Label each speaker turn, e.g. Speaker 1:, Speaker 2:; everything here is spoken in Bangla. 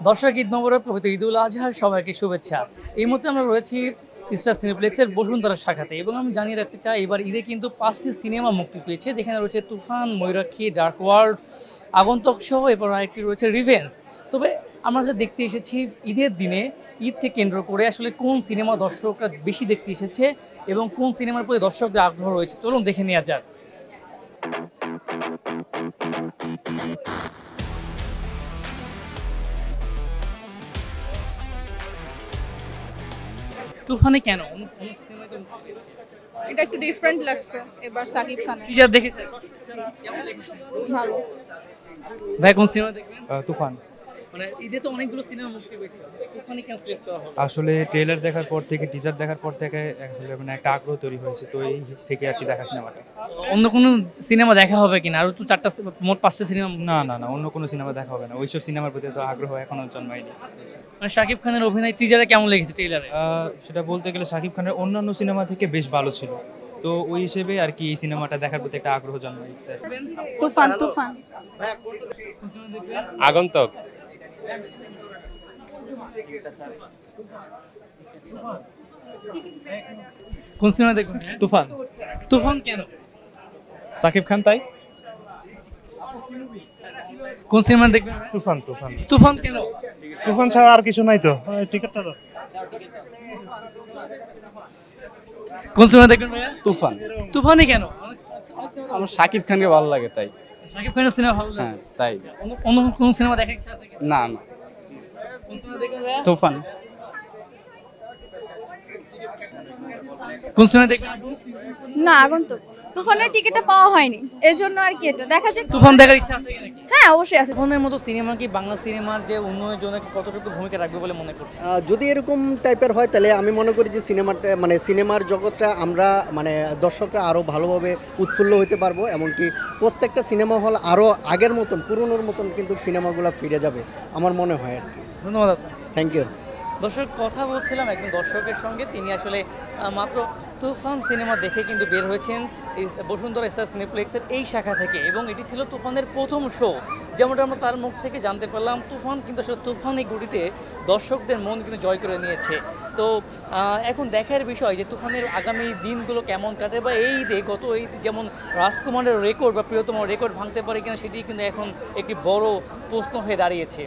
Speaker 1: দর্শক ঈদ মোবারক, পবিত্র ঈদুল আজহার সবাইকে শুভেচ্ছা। এই মুহূর্তে আমরা রয়েছি স্টার সিনেপ্লেক্সের বসুন্ধরা শাখাতে এবং আমি জানিয়ে রাখতে চাই এবার ঈদে কিন্তু 5টি সিনেমা মুক্তি পেয়েছে, যেখানে রয়েছে তুফান, ময়ূরাক্ষী, ডার্ক ওয়ার্ল্ড, আগন্তুক সহ এরপর আরেকটি রয়েছে রিভেঞ্জ। তবে আমরা যা দেখতে এসেছি ঈদের দিনে ঈদকে কেন্দ্র করে আসলে কোন সিনেমা দর্শকরা বেশি দেখতে এসেছে এবং কোন সিনেমার প্রতি দর্শকদের আগ্রহ রয়েছে, চলুন দেখে নেওয়া যাক। তুফানে কেন
Speaker 2: এটা একটু ডিফারেন্ট লাগছে এবার সাকিব খানের।
Speaker 1: টিজার দেখেছে
Speaker 2: ভালো।
Speaker 1: ভাই কোন সিনেমা দেখবেন?
Speaker 3: তুফান।
Speaker 1: মানে ঈদে তো অনেকগুলো সিনেমা মুক্তি পেয়েছে, তুফানে কেন সিলেক্ট করা হলো?
Speaker 3: আসলে ট্রেলার দেখার পর থেকে, টিজার দেখার পর থেকে আসলে মানে একটা আগ্রহ তৈরি হয়েছে, তো এই থেকে আর কি দেখা সিনেমাটা।
Speaker 1: অন্য কোনো সিনেমা দেখা হবে কিনা? আর তো চারটা, মোট 5টা সিনেমা।
Speaker 3: না না না, অন্য কোনো সিনেমা দেখা হবে না, ওইসব সিনেমার প্রতি তো আগ্রহ এখনো জন্মায়নি।
Speaker 1: মানে শাকিব খানের অভিনয় টিজারে কেমন লেগেছে? ট্রেলারে
Speaker 3: সেটা বলতে গেলে শাকিব খানের অন্যান্য সিনেমা থেকে বেশ ভালো ছিল, তো ওই হিসেবে আর কি এই সিনেমাটা দেখার প্রতি একটা আগ্রহ জন্মাইছে।
Speaker 2: তুফান তুফান
Speaker 4: আগন্তুক।
Speaker 1: কোন সিনেমা দেখবেন?
Speaker 4: তুফান।
Speaker 1: তুফান কেন?
Speaker 4: সাকিব খান তাই।
Speaker 1: কোন সিনেমা দেখবেন?
Speaker 5: তুফান তুফান
Speaker 1: তুফান কেন?
Speaker 5: তুফান ছাড়া আর কিছু নাই তো, টিকিটটা তো।
Speaker 1: কোন সিনেমা দেখবেন ভাইয়া?
Speaker 4: তুফান।
Speaker 1: তুফানই কেন?
Speaker 4: আমার সাকিব খানকে ভালো লাগে তাই।
Speaker 1: শাকিব খানের সিনেমা ভালো লাগে?
Speaker 4: হ্যাঁ তাই।
Speaker 1: অন্য কোন সিনেমা দেখার ইচ্ছা আছে কি?
Speaker 4: না না,
Speaker 1: কোন সিনেমা দেখবেন ভাইয়া?
Speaker 4: তুফান।
Speaker 1: কোন সিনেমা দেখবেন আপু?
Speaker 2: না আগন্তুক। তুফানের টিকিটটা পাওয়া হয়নি, এর জন্য আর কি এটা দেখা যাক।
Speaker 1: তুফান দেখার ইচ্ছা আছে নাকি?
Speaker 2: হ্যাঁ অবশ্যই আছে।
Speaker 1: তুফানের মতো সিনেমা কি বাংলা সিনেমার যে উন্নয়নের জন্য কি কতটুকু ভূমিকা রাখবে বলে মনে করছেন?
Speaker 6: যদি এরকম টাইপের হয় তাহলে আমি মনে করি যে সিনেমাটা মানে সিনেমার জগৎটা আমরা মানে দর্শকরা আরও ভালোভাবে উৎফুল্ল হতে পারবো, এমনকি প্রত্যেকটা সিনেমা হল আরও আগের মতন পুরনোর মতন কিন্তু সিনেমাগুলো ফিরে যাবে আমার মনে হয় আর কি।
Speaker 1: ধন্যবাদ আপনাকে।
Speaker 6: Thank you.
Speaker 1: দর্শক, কথা বলছিলাম একজন দর্শকের সঙ্গে, তিনি আসলে মাত্র তুফান সিনেমা দেখে কিন্তু বের হয়েছেন এই বসুন্ধরা স্টার সিনেপ্লেক্সের এই শাখা থেকে, এবং এটি ছিল তুফানের প্রথম শো। যেমনটা আমরা তার মুখ থেকে জানতে পারলাম, তুফান কিন্তু আসলে তুফানি গুটিতে দর্শকদের মন কিন্তু জয় করে নিয়েছে। তো এখন দেখার বিষয় যে তুফানের আগামী দিনগুলো কেমন কাটে, বা এই ঈদে গত ঈদ যেমন রাজকুমারের রেকর্ড বা প্রিয়তম রেকর্ড ভাঙতে পারে কিনা, সেটি কিন্তু এখন একটি বড় প্রশ্ন হয়ে দাঁড়িয়েছে।